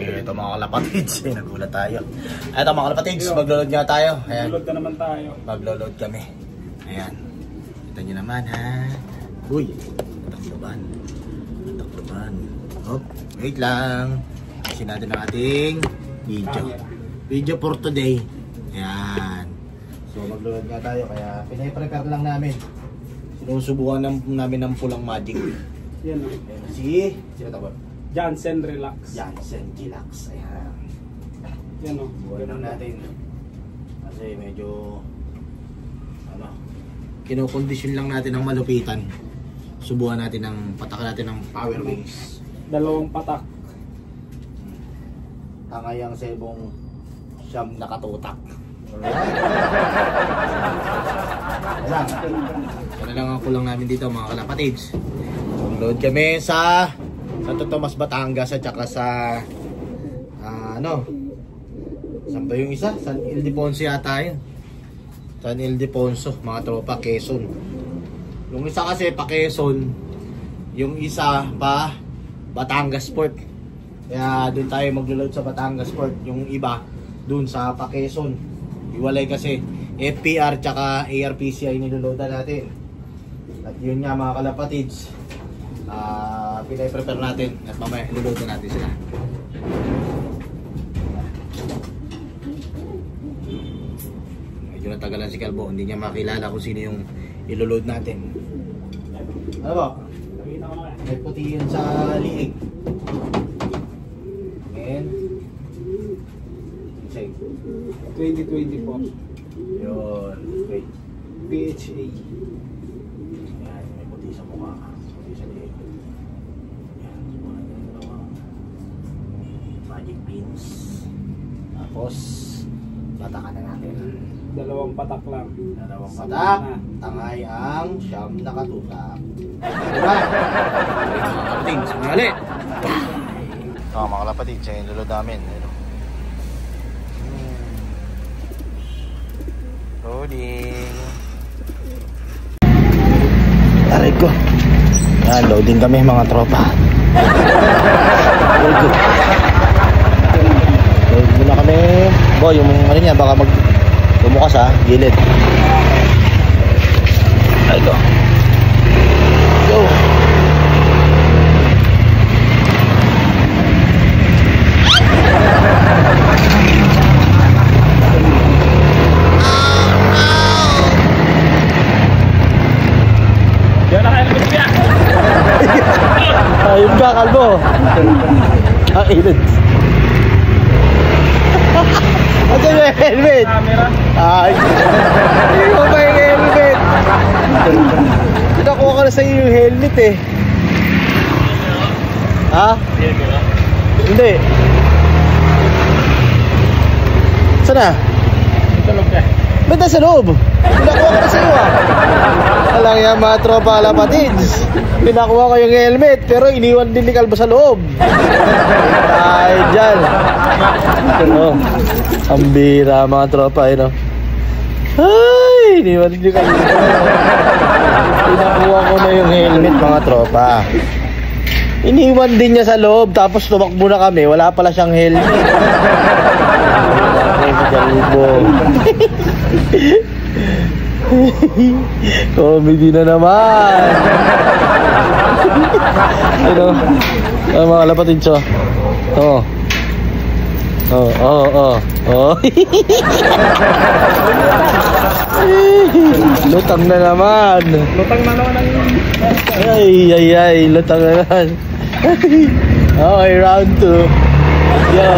Ito mga kalapatids, nagulat tayo. Ito mga kalapatids, maglo-load nga tayo. Ayan. Maglo-load na naman tayo. Maglo-load kami. Ayan. Ito nyo naman ha. Uy, matakloban. Matakloban. Hop, wait lang. Kasi natin ang ating video. Video for today. Ayan. So maglo-load nga tayo, kaya pinay-prepare lang namin. Sinusubukan namin ng pulang magic. Yan o. Ayan, sino tawag? Jansen Relax. Jansen Relax. Ayan. Yan o. Buwan lang natin. Kasi medyo kinukondisyon lang natin ng malupitan. Subukan natin ng patak natin ng power wings. 2 patak. Tangay ang sebong siyam nakatutak. Yan lang ang kulang namin dito mga kalapatids. Load kami sa Santo Tomas, Batangas at saka sa saan ba yung isa? San Ildefonso yata yun. San Ildefonso, mga tropa, Quezon. Yung isa kasi pa Quezon, yung isa pa Batangas Port. Kaya doon tayo maglo-load sa Batangas Port. Yung iba doon sa pa Quezon. Iwalay kasi FPR tsaka ARPCI niloloadan natin. At yun nga mga kalapatids, pinay-prepare natin at mamaya iloload natin sila. Medyo natagalan si Calvo, hindi niya makilala kung sino yung iloload natin. Ano ba? May puti yun sa liig. And 2024. yun, wait. PHA. Yan, may puti sa mukha, puti sa liig. Yan, subukan natin ito mga magic pins. Tapos batakan na natin. 2 patak lang. 2 patak, tangay ang siyam nakatutak. Diba? Mga kapatids, mali! Mga kapatids, yung lulod namin. Loading. Aray ko. Yan, loading kami mga tropa. Load muna kami. Boy, yung ano niya, baka bumukas ha, gilid. Aray ko. Go. Ayun ka, Kalbo. Ang ilid. Ito yung helmet. Ay, hindi ko ba yung helmet? Pinakuha ka na sa iyo yung helmet eh. Ha? Hindi. Saan na? Ba't nasa loob? Pinakuha ka na sa iyo ah. Alang yan mga tropa kalapatids. Pinakuha ko yung helmet pero iniwan din ni Kalbo sa loob. Ay dyan. Oh, ang bira mga tropa eh no. Ay, iniwan din ni Kalbo. Pinakuha ko na yung helmet mga tropa. Iniwan din niya sa loob tapos tumakbo na kami. Wala pala siyang helmet. Ay, Kalbo. Comedy na naman. Ano? Ano mga kalapatids oh. Oh. Lutang na naman. Lutang na naman ang... Ay, lutang na naman. Okay, round 2. Yo.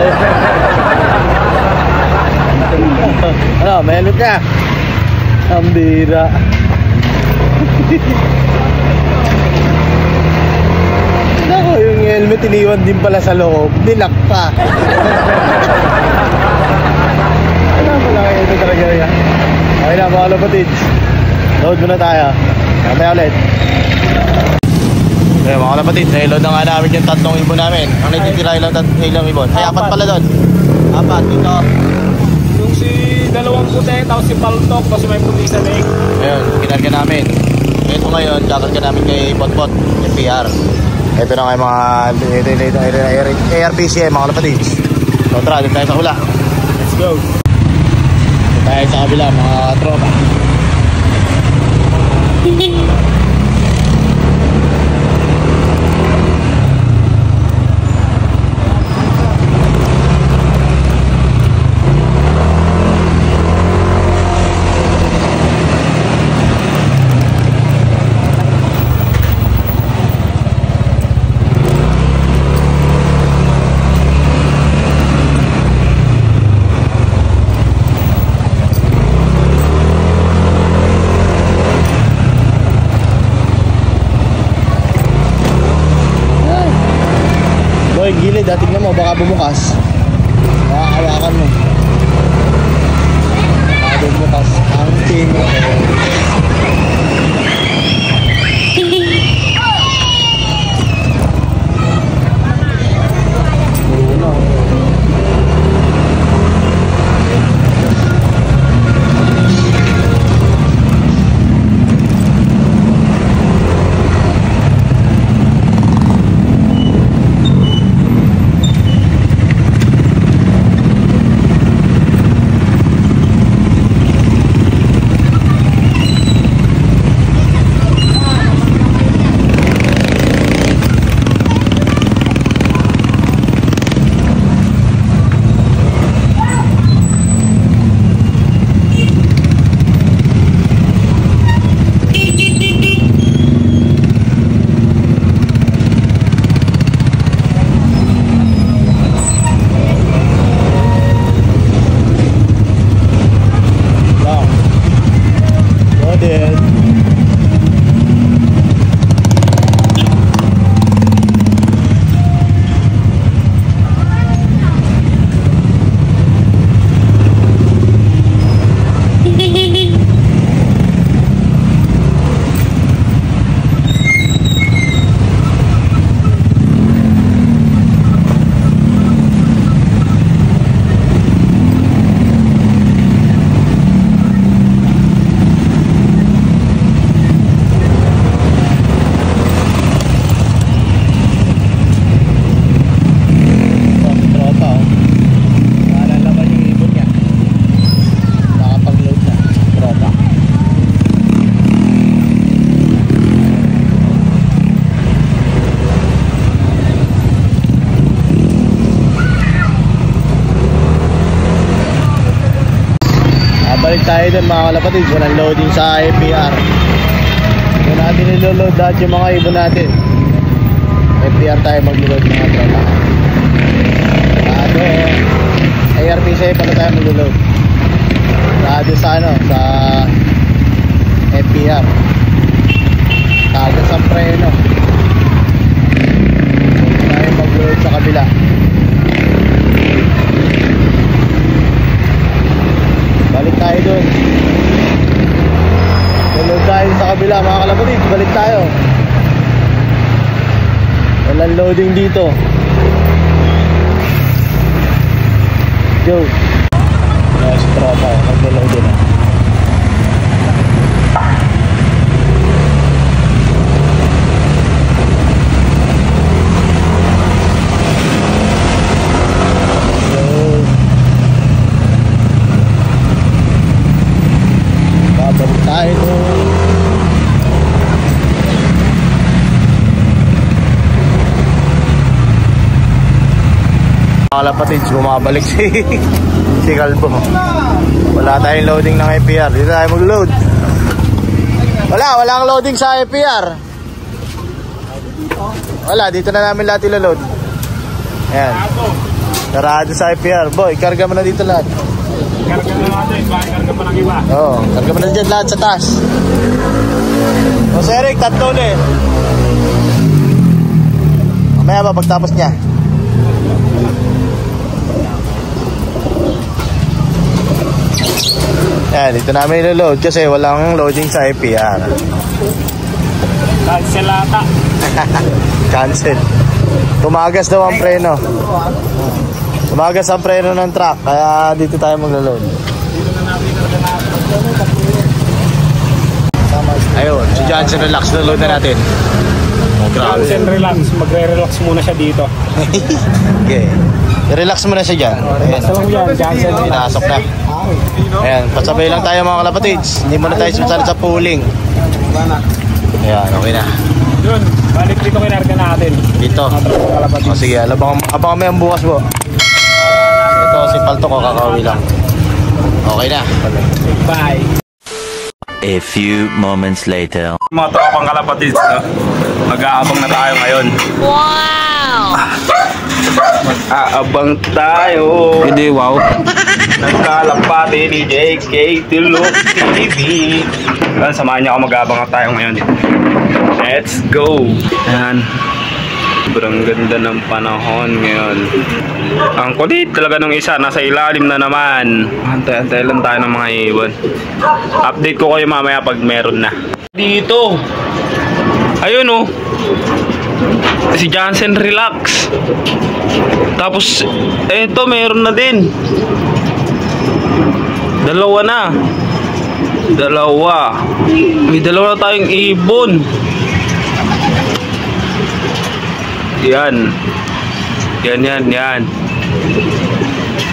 Ano, may helmet ka? Ang bira. Ako, yung helmet iniwan din pala sa loob. Nilak pa. Ano pala kayo ito talaga yan? Okay na mga kalapatids. Load muna tayo. Mamaya ulit. Okay mga kalapatids, na-load na nga namin yung 3 ibon namin. Ang nagtitira ilang ibon. Ay, 4 pala doon. 4 dito. Yung si 2 puti, tapos si Paltok, tapos may puti sa leg. Ayun, kinarga namin. Ito ngayon, kakarga namin kay Botbot, FPR. Ito na kayo mga ARPC mga kalapatids. So tara, dito tayo sa hula. Let's go. Dito tayo sa kabila mga tropa. Gilid, tignan mo, baka bumukas. Makakawakan mo. Baka bumukas ang tino. Balik tayo dun mga kalapatid, walang loading sa FPR. Doon natin niloload lahat yung mga ibon natin. FPR tayo mag-load mga tropa. ARPC pala tayo mag-load. Sa ano, sa FPR. Tagas ang preno. Doon tayo mag-load sa kabila. Balik tayo dun. Load tayo sa kabila mga kalapatid. Balik tayo. Walang loading dito. Go. Yes, tropa. Mag-load din. Kalapatids, bumabalik si Kalbo. Wala tayong loading ng FPR. Dito tayo mag-load. Walang loading sa FPR. Wala, dito na namin lahat ilo-load. Ayan. Sarado sa FPR. Boy, karga mo na dito lahat. Karga na natin, karga pa ng iba. Oo, karga mo na dyan lahat sa taas. O Sir Eric, tatlo ulit. Mamaya ba pagtapos niya? Ayan, dito namin ilo-load kasi walang loading sa FPR. Cancel ata. Cancel. Tumagas daw ang preno. Tumagas ang preno ng truck, kaya dito tayo maglo-load. Ayun, si Johnson, relax, load na natin. Grabe. Jansen relax. Magre-relax muna siya dito. Okay. Relax mo na siya dyan. Ayan. Basta lang yan, Jansen. Pinasok na. Ayan, pasabay lang tayo mga kalapatids. Hindi muna tayo sumasali sa pooling. Ayan, okay na. Yun, balik dito kinarga natin. Dito. O sige, abang kami ang bukas po. Ito si Palto ko, kakauwi lang. Okay na. Bye. A few moments later. Mga tropang kalapatids, no? Mag-aabang na tayo ngayon. Wow! Mag-aabang tayo. Hindi, wow. Nagkalapati ni JK Tulog TV. Samahan niyo ako, mag-aabang na tayo ngayon. Let's go! Ayan. Sobrang ganda ng panahon ngayon. Ang kulit talaga nung isa, nasa ilalim na naman. Antay-antay lang tayo ng mga ibon. Update ko kayo mamaya pag meron na. Dito! Ayun oh! Si Jansen relax. Tapos, eto meron na din. Dalawa na. May dalawa na tayong ibon. Yan.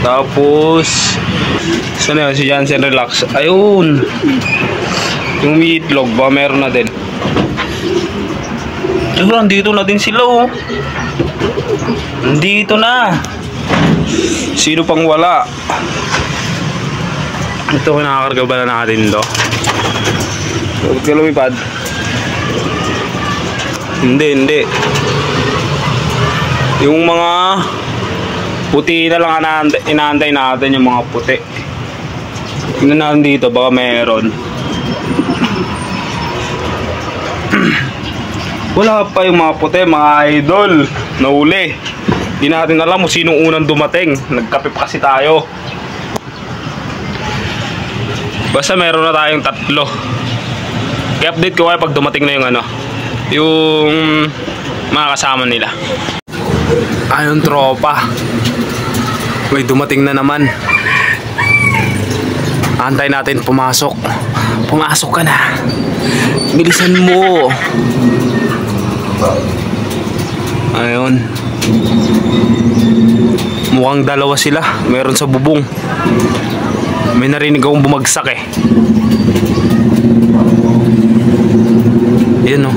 Tapos saan yun? Si Jansen relax. Ayun. Yung meatlog ba meron na din. Diba, dito na din sila oh. Dito na. Sino pang wala? Ito kinakakarga ba na natin to? Huwag ka lumipad. Hindi. Yung mga puti na lang inaantay natin, yung mga puti. Tingnan natin dito, baka meron. Wala pa yung mga puti, mga idol. Nauli. Hindi natin alam kung sinong unang dumating. Nagkape pa kasi tayo. Basta meron na tayong 3. I-update ko kayo pag dumating na yung yung mga kasama nila. Ayun tropa. May dumating na naman. Antay natin pumasok. Pumasok ka na. Bilisan mo. Ayun. Mukhang dalawa sila. Meron sa bubong. May narinig akong bumagsak eh. Yan o.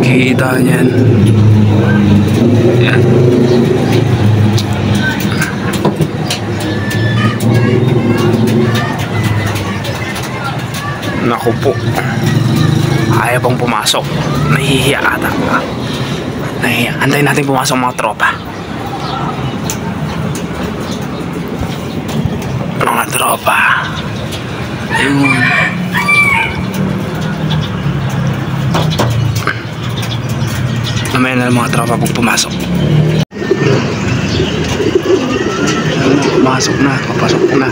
Kita niyan. Yan. Naku po. Ayaw pang pumasok. Nahihiya ata. Nahihiya. Antayin natin pumasok mga tropa. Mga tropa. Ayun. Mamaya na mga tropa pag pumasok. Papasok na.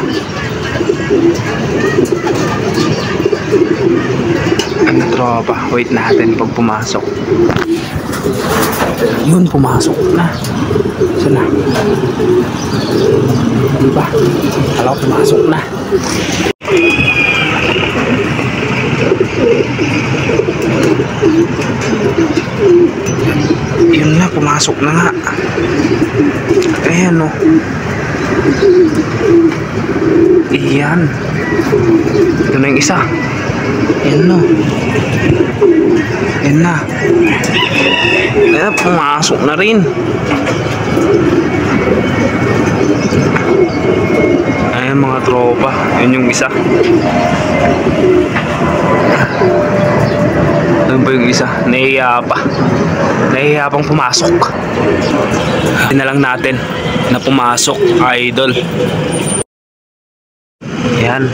Ano tropa, wait natin pag pumasok. Yun, pumasok na. Saan na? Diba? Alam ko pumasok na. Yun na, pumasok na nga. Ayan o. Iyan. Ito na yung isa. Ayan o. Ayan na. Ayan, pumasok na rin. Ayan mga tropa. Ayan yung isa. Ano ba yung isa? Nahihiya pa. Nahihiya pang pumasok. Hindi na lang natin na pumasok, idol. Ayan.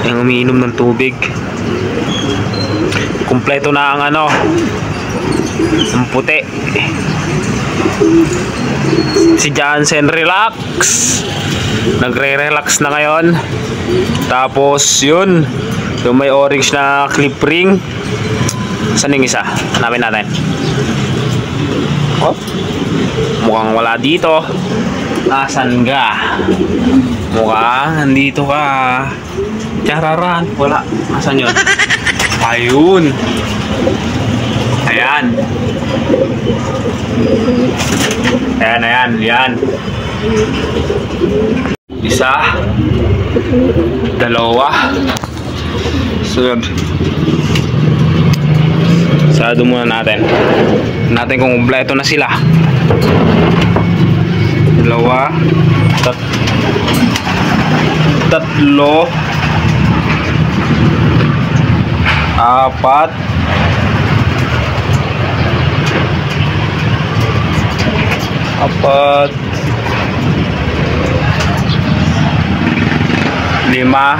Yung umiinom ng tubig. Kumpleto na ang ang puti. Si Jansen relax. Nagre-relax na ngayon. Tapos yun, yung may orange na clip ring. Saan yung isa? Hanapin natin. Oh, mukhang wala dito. Nasaan ka? Mukhang nandito ka. Chararan. Wala. Nasaan yun? Ayun. Ayan. Yan. Yan. Isa. Dalawa. So, sarado muna natin. Natin kung kumpleto na sila. Dalawa. Tatlo. Apat. Lima.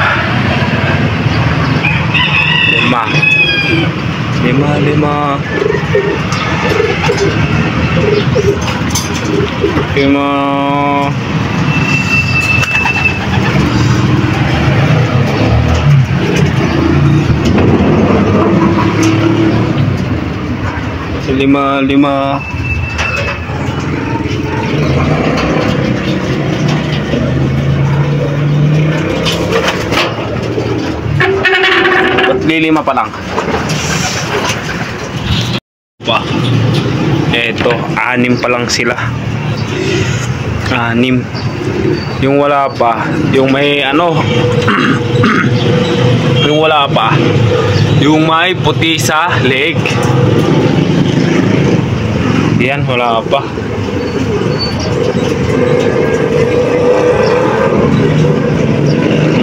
Lima. Lima pa lang. Eto, 6 pa lang sila. 6. Yung wala pa, yung may ano yung wala pa, yung may puti sa leg. Yan, wala pa.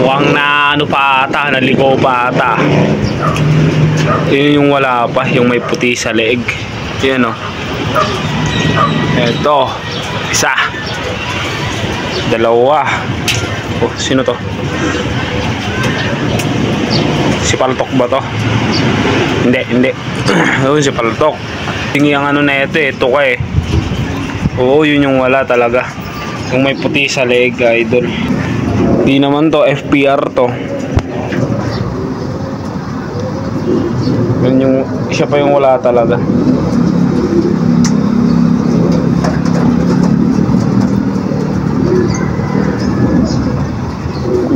Mukhang na ano pa ata, naligaw pa ata. Yun yung wala pa, yung may puti sa leg. Yan o. Eto, isa. Dalawa. Oh, sino to? Si Paltok ba to? Hindi. Yun si Paltok. Tingi ang ano na ito eh, tuka eh. Oo, yun yung wala talaga. Yung may puti sa leg, idol. Di naman to, FPR to. Yun yung, siya pa yung wala talaga.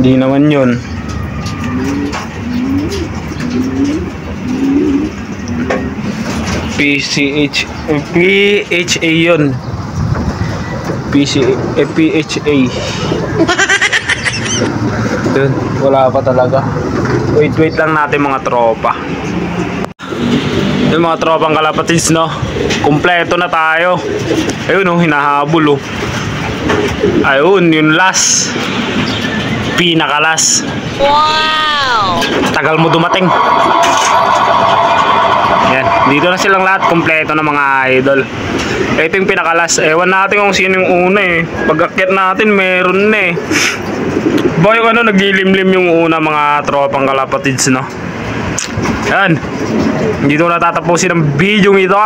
Di naman yun. PHA yun. PHA. Dun, wala pa talaga. Wait lang natin mga tropa. Yung mga tropang kalapatids, no? Kumpleto na tayo. Ayun, oh, hinahabol, oh. Ayun, yung last. Pinakalas. Wow! Tagal mo dumating. Yan, dito na silang lahat. Kumpleto na mga idol. Ito yung pinakalas. Ewan natin kung sino yung una eh. Pag-akyat natin, meron na eh. Boy, ano, naglilimlim yung una mga tropang kalapatids, no? Yan. Dito na tatapusin ang video ito.